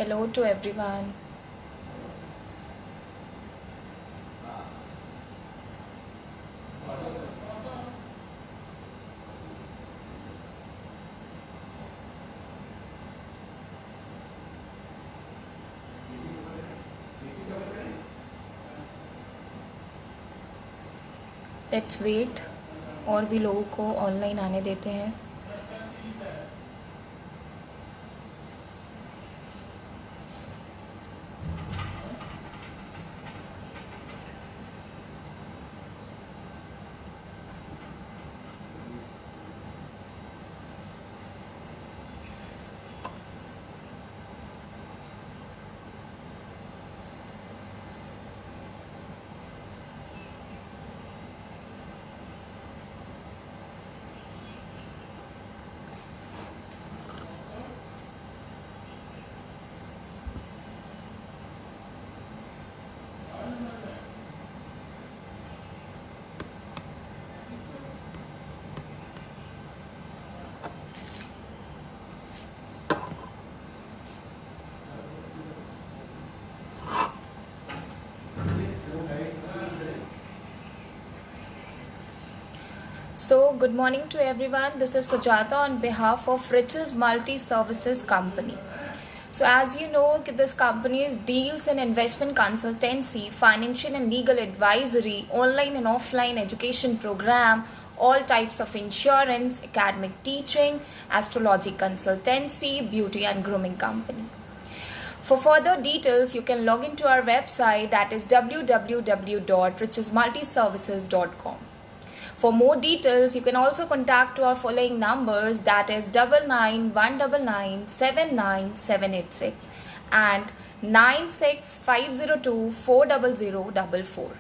Hello to everyone. Let's wait और भी लोगों को ऑनलाइन आने देते हैं. So, good morning to everyone. This is Sujata on behalf of Riches Multi Services Company. So, as you know, this company deals in investment consultancy, financial and legal advisory, online and offline education program, all types of insurance, academic teaching, astrology consultancy, beauty and grooming company. For further details, you can log into our website, that is www.richesmultiservices.com. For more details, you can also contact our following numbers, that is 9919979786 and 96502400044.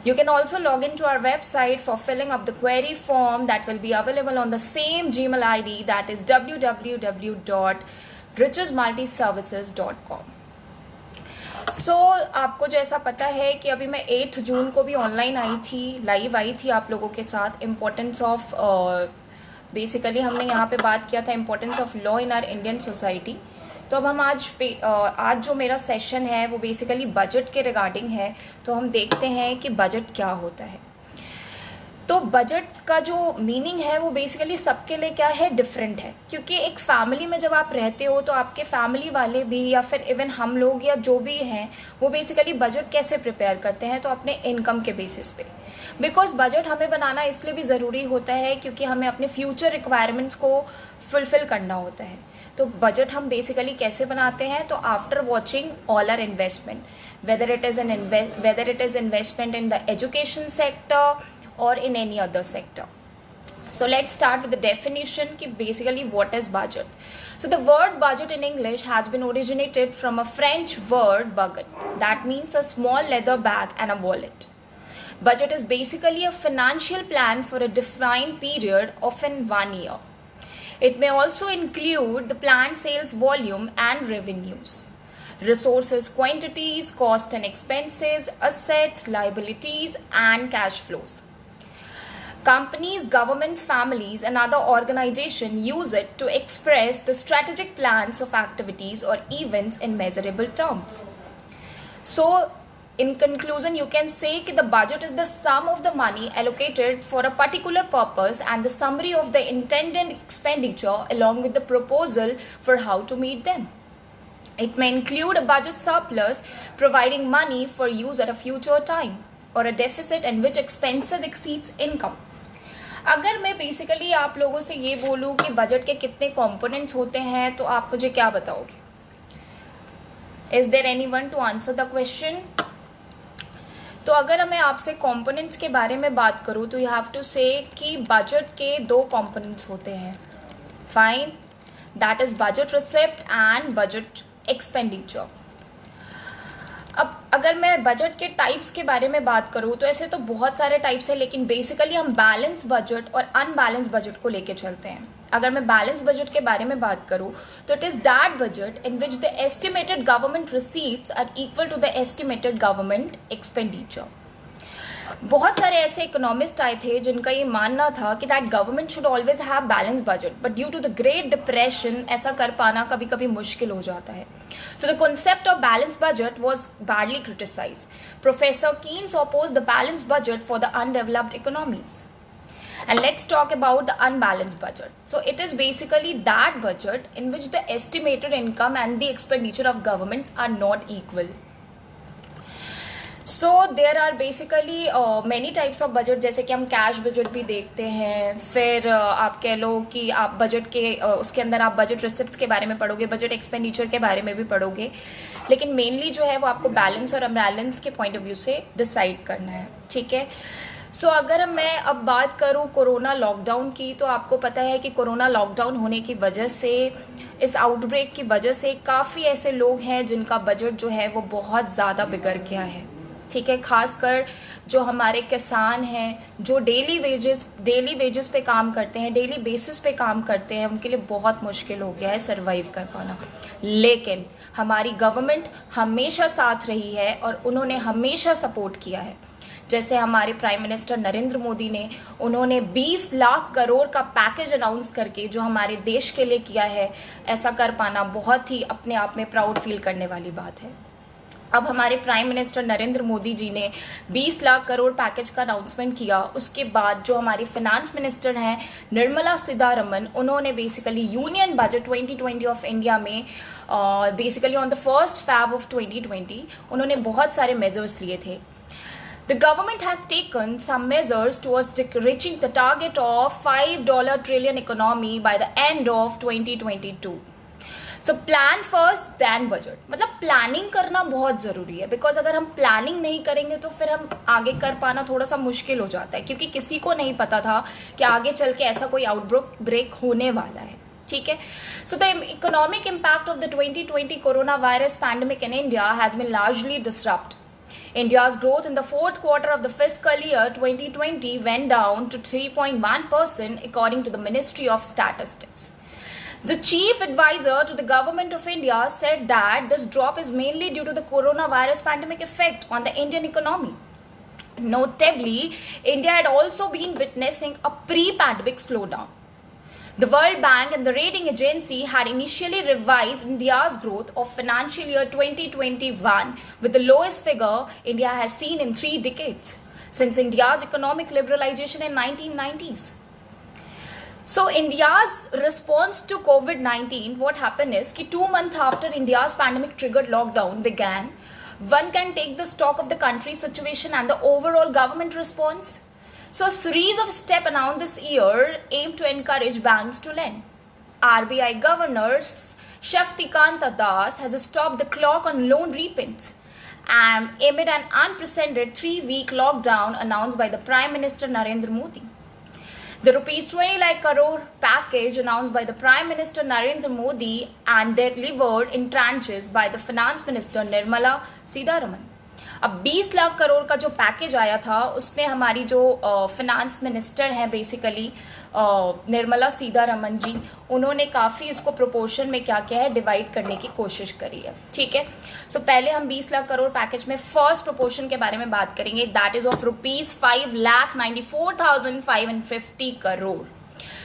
You can also log into our website for filling up the query form that will be available on the same Gmail ID, that is www.richesmultiservices.com. सो आपको जैसा पता है कि अभी मैं 8 जून को भी online आई थी, लाइव आई थी आप लोगों के साथ. इम्पोर्टेंस ऑफ बेसिकली हमने यहाँ पे बात किया था importance of law in are Indian society. तो अब हम आज जो मेरा सेशन है वो बेसिकली बजट के रिगार्डिंग है. तो हम देखते हैं कि बजट क्या होता है. तो बजट का जो मीनिंग है वो बेसिकली सबके लिए क्या है, डिफरेंट है. क्योंकि एक फैमिली में जब आप रहते हो तो आपके फैमिली वाले भी या फिर इवन हम लोग या जो भी हैं वो बेसिकली बजट कैसे प्रिपेयर करते हैं, तो अपने इनकम के बेसिस पे. बिकॉज बजट हमें बनाना इसलिए भी ज़रूरी होता है क्योंकि हमें अपने फ्यूचर रिक्वायरमेंट्स को फुलफिल करना होता है. तो बजट हम बेसिकली कैसे बनाते हैं, तो after watching all are investment, whether it is investment in the education sector or in any other sector. So let's start with the definition ki basically what is budget. So the word budget in English has been originated from a French word baguette, that means a small leather bag and a wallet. Budget is basically a financial plan for a defined period, often 1 year. It may also include the planned sales volume and revenues, resources quantities, cost and expenses, assets, liabilities and cash flows. Companies, governments, families, and other organizations use it to express the strategic plans of activities or events in measurable terms. So, in conclusion, you can say that the budget is the sum of the money allocated for a particular purpose and the summary of the intended expenditure along with the proposal for how to meet them. It may include a budget surplus, providing money for use at a future time, or a deficit in which expenses exceeds income. अगर मैं basically आप लोगों से ये बोलूँ कि budget के कितने कंपोनेंट्स होते हैं तो आप मुझे क्या बताओगे? Is there anyone to answer the question? तो अगर मैं आपसे कंपोनेंट्स के बारे में बात करूँ तो यू हैव टू से कि बजट के 2 कंपोनेंट्स होते हैं. Fine, that is budget receipt and budget expenditure. अब अगर मैं बजट के टाइप्स के बारे में बात करूँ तो ऐसे तो बहुत सारे टाइप्स हैं, लेकिन बेसिकली हम बैलेंस बजट और अनबैलेंस बजट को लेके चलते हैं. अगर मैं बैलेंस बजट के बारे में बात करूँ तो it is that budget in which the estimated government receipts are equal to the estimated government expenditure. बहुत सारे ऐसे इकोनॉमिस्ट आए थे जिनका ये मानना था कि that government should always have balance budget, but due to the great depression ऐसा कर पाना कभी कभी मुश्किल हो जाता है. So the concept of balance budget was badly criticise. Professor Keynes oppose the balance budget for the undeveloped economies. And let's talk about the unbalanced budget. So it is basically that budget in which the estimated income and the expenditure of governments are not equal. So there are basically many types of budget, जैसे कि हम cash budget भी देखते हैं, फिर आप कह लो कि आप बजट के उसके अंदर आप बजट रिसिप्ट्स के बारे में पढ़ोगे, बजट एक्सपेंडिचर के बारे में भी पढ़ोगे, लेकिन मेनली जो है वो आपको बैलेंस और अनबैलेंस के पॉइंट ऑफ व्यू से डिसाइड करना है. ठीक है. सो अगर मैं अब बात करूँ कोरोना लॉकडाउन की, तो आपको पता है कि कोरोना लॉकडाउन होने की वजह से, इस आउटब्रेक की वजह से काफ़ी ऐसे लोग हैं जिनका बजट जो है वो बहुत ज़्यादा बिगड़ गया है. ठीक है. खासकर जो हमारे किसान हैं, जो डेली वेजेस पे काम करते हैं, डेली बेसिस पे काम करते हैं, उनके लिए बहुत मुश्किल हो गया है सरवाइव कर पाना. लेकिन हमारी गवर्नमेंट हमेशा साथ रही है और उन्होंने हमेशा सपोर्ट किया है. जैसे हमारे प्राइम मिनिस्टर नरेंद्र मोदी ने, उन्होंने 20 लाख करोड़ का पैकेज अनाउंस करके जो हमारे देश के लिए किया है, ऐसा कर पाना बहुत ही अपने आप में प्राउड फील करने वाली बात है. अब हमारे प्राइम मिनिस्टर नरेंद्र मोदी जी ने 20 लाख करोड़ पैकेज का अनाउंसमेंट किया. उसके बाद जो हमारी फिनेंस मिनिस्टर हैं निर्मला सीतारमन, उन्होंने basically union budget 2020 of India में basically on the 1st Feb of 2020 उन्होंने बहुत सारे मेजर्स लिए थे. The government has taken some measures towards reaching the target of $5 trillion economy by the end of 2022. So plan first then budget. मतलब planning करना बहुत ज़रूरी है, बिकॉज अगर हम प्लानिंग नहीं करेंगे तो फिर हम आगे कर पाना थोड़ा सा मुश्किल हो जाता है, क्योंकि किसी को नहीं पता था कि आगे चल के ऐसा कोई आउटब्रेक होने वाला है. ठीक है. So the economic impact of the 2020 corona virus pandemic in India has been largely disrupt. India's growth in the fourth quarter of the fiscal year 2020 went down to 3.1% according to the Ministry of Statistics. The chief advisor to the government of India said that this drop is mainly due to the coronavirus pandemic effect on the Indian economy. Notably, India had also been witnessing a pre-pandemic slowdown. The World Bank and the rating agency had initially revised India's growth of financial year 2021 with the lowest figure India has seen in 3 decades since India's economic liberalization in 1990s. So India's response to COVID-19, what happened is that 2 months after India's pandemic triggered lockdown began, one can take the stock of the country's situation and the overall government response. So a series of steps announced this year aim to encourage banks to lend. RBI Governor Shaktikanta Das has stopped the clock on loan repayments and amid an unprecedented 3-week lockdown announced by the Prime Minister Narendra Modi. The rupees 20 lakh crore package announced by the Prime Minister Narendra Modi and delivered in tranches by the Finance Minister Nirmala Sitharaman. अब 20 लाख करोड़ का जो package आया था उसमें हमारी जो finance minister हैं basically Nirmala Sitharaman जी, उन्होंने काफ़ी इसको प्रोपोर्शन में क्या क्या है डिवाइड करने की कोशिश करी है. ठीक है. सो पहले हम 20 लाख करोड़ पैकेज में फर्स्ट प्रोपोर्शन के बारे में बात करेंगे, that is of ₹5,94,550 crore.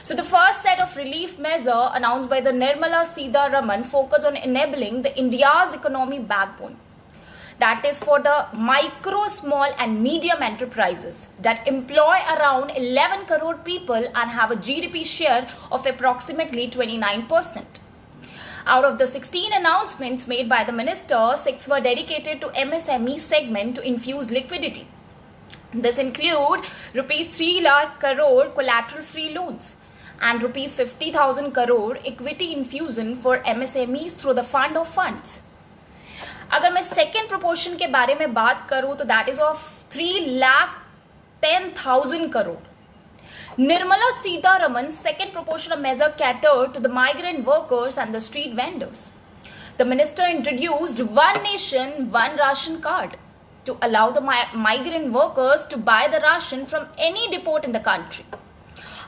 So the first set of relief measure announced by the Nirmala Sitharaman focus on enabling the India's economy backbone. That is for the micro, small and medium enterprises that employ around 11 crore people and have a GDP share of approximately 29%. Out of the 16 announcements made by the minister, 6 were dedicated to MSME segment to infuse liquidity. This include rupees 3 lakh crore collateral free loans and rupees 50,000 crore equity infusion for MSMEs through the fund of funds. अगर मैं second proportion के बारे में बात करूं तो that is of 3,10,000 crore. Nirmala Sitharaman second proportion of measure catered to the migrant workers and the street vendors. The minister introduced one nation, one ration card to allow the migrant workers to buy the ration from any depot in the country.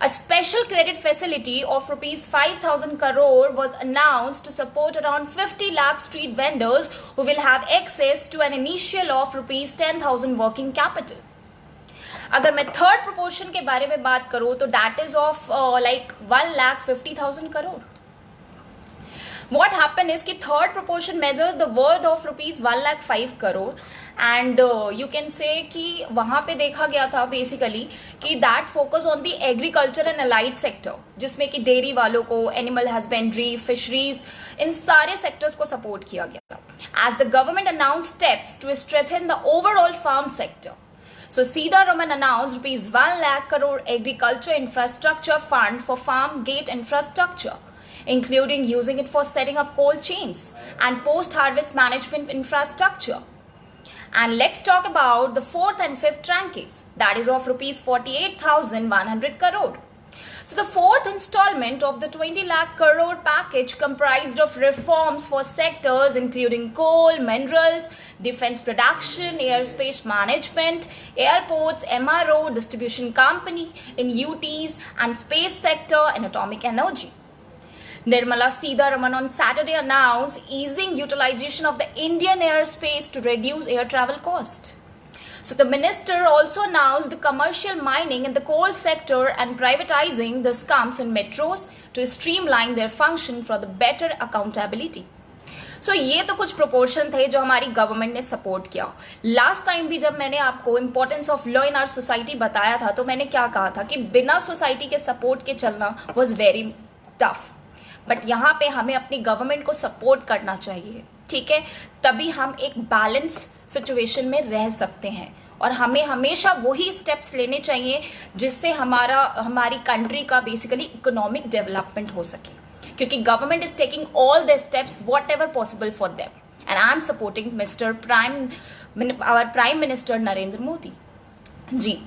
A special credit facility of rupees 5,000 crore was announced to support around 50 lakh street vendors who will have access to an initial of rupees 10,000 working capital. अगर मैं third proportion के बारे में बात करूं तो that is of like 1,50,000 crore. What happened is कि third proportion measures the worth of rupees 1,05,000 crore and you can say कि वहाँ पे देखा गया था बेसिकली कि that focus on the agriculture and allied sector, जिसमें कि डेयरी वालों को, एनिमल हस्बेंड्री, फिशरीज, इन सारे सेक्टर्स को सपोर्ट किया गया. As the government announced steps to strengthen the overall farm sector. So Sitharaman announced rupees 1,00,000 crore agriculture infrastructure fund for farm gate infrastructure, including using it for setting up cold chains and post-harvest management infrastructure. And let's talk about the fourth and fifth tranches, that is of rupees 48,100 crore. So the fourth installment of the 20 lakh crore package comprised of reforms for sectors including coal, minerals, defense production, airspace management, airports, MRO, distribution company in UTs and space sector and atomic energy. Nirmala Sitharaman on Saturday announced easing utilization of the Indian airspace to reduce air travel cost. So the minister also announced the commercial mining in the coal sector and privatizing the SCUMs and metros to streamline their function for the better accountability. So ये तो कुछ proportion थे जो हमारी government ने support किया. Last time भी जब मैंने आपको importance of law in our society बताया था तो मैंने क्या कहा था कि बिना सोसाइटी के सपोर्ट के चलना वॉज वेरी टफ. बट यहाँ पे हमें अपनी गवर्नमेंट को सपोर्ट करना चाहिए, ठीक है, तभी हम एक बैलेंस सिचुएशन में रह सकते हैं. और हमें हमेशा वही स्टेप्स लेने चाहिए जिससे हमारी कंट्री का बेसिकली इकोनॉमिक डेवलपमेंट हो सके, क्योंकि government is taking all the steps whatever possible for them and I am supporting our prime minister Narendra Modi ji.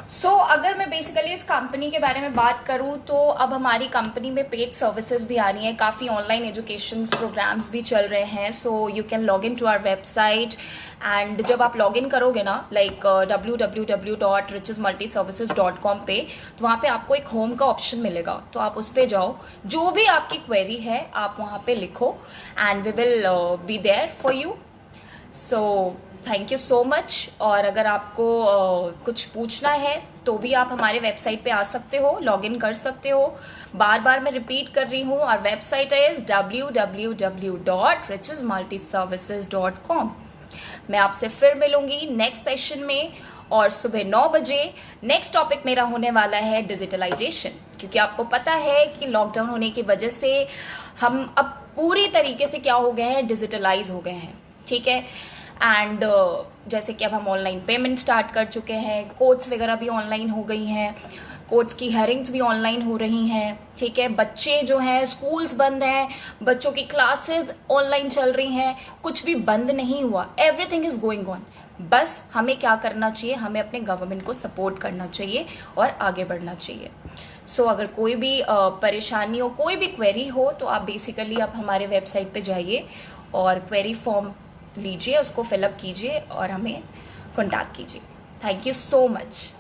So अगर मैं बेसिकली इस कंपनी के बारे में बात करूं तो अब हमारी कंपनी में पेड सर्विसेज भी आ रही हैं, काफ़ी ऑनलाइन एजुकेशन प्रोग्राम्स भी चल रहे हैं. So you can log in to our website and जब आप लॉग इन करोगे ना लाइक www.richesmultiservices.com पे, तो वहाँ पे आपको एक होम का ऑप्शन मिलेगा, तो आप उस पर जाओ, जो भी आपकी क्वेरी है आप वहाँ पे लिखो and we will be there for you. So thank you so much. और अगर आपको कुछ पूछना है तो भी आप हमारे वेबसाइट पे आ सकते हो, लॉग इन कर सकते हो. बार बार मैं रिपीट कर रही हूँ, और वेबसाइट इज www.richesmultiservices.com. मैं आपसे फिर मिलूंगी नेक्स्ट सेशन में और सुबह 9 बजे. नेक्स्ट टॉपिक मेरा होने वाला है डिजिटलाइजेशन, क्योंकि आपको पता है कि लॉकडाउन होने की वजह से हम अब पूरी तरीके से क्या हो गए हैं, डिजिटलाइज हो गए हैं, ठीक है. एंड जैसे कि अब हम ऑनलाइन पेमेंट स्टार्ट कर चुके हैं, कोर्ट्स वगैरह भी ऑनलाइन हो गई हैं, कोर्ट्स की हेयरिंग्स भी ऑनलाइन हो रही हैं, ठीक है. बच्चे जो हैं, स्कूल्स बंद हैं, बच्चों की क्लासेस ऑनलाइन चल रही हैं, कुछ भी बंद नहीं हुआ, एवरीथिंग इज गोइंग ऑन. बस हमें क्या करना चाहिए, हमें अपने गवर्नमेंट को सपोर्ट करना चाहिए और आगे बढ़ना चाहिए. सो अगर कोई भी परेशानी हो, कोई भी क्वेरी हो, तो आप बेसिकली आप हमारे वेबसाइट पे जाइए और क्वेरी फॉर्म लीजिए, उसको फिलअप कीजिए और हमें कॉन्टैक्ट कीजिए. Thank you so much.